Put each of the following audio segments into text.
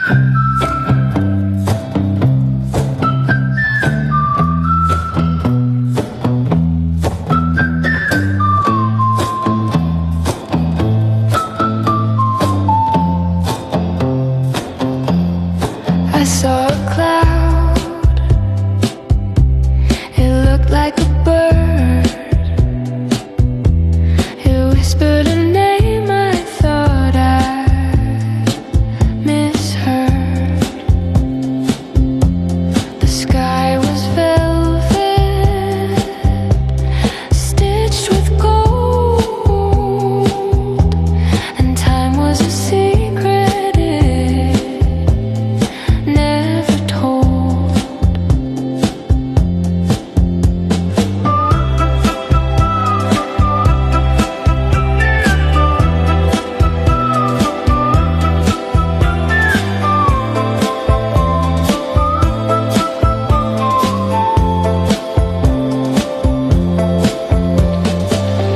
I saw a cloud. It looked like a bird. It whispered a name I thought I misheard. The sky was velvet, stitched with gold, and time was a secret it never told.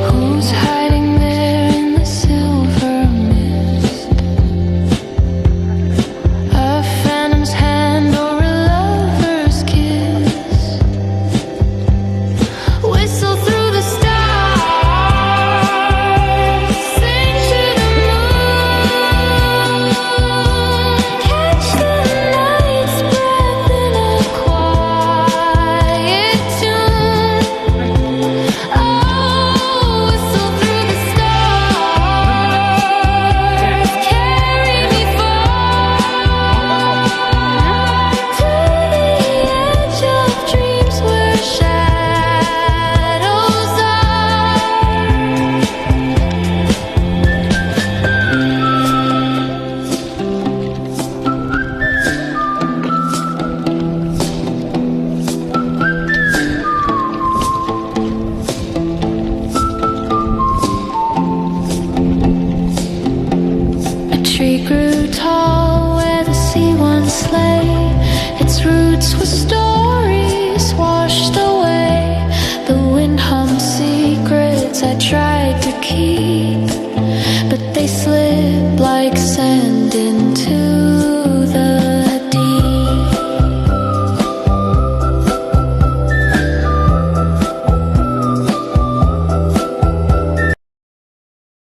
Who's hiding there in the silver mist? A phantom's hand or a lover's kiss? Whistle through the stars, sing to the moon, catch the night's breath in a quiet tune. Oh, whistle through the stars, carry me far to the edge of dreams where shadows A tree grew tall where the sea once lay. Its roots were stories washed away. The wind hummed secrets I tried to keep.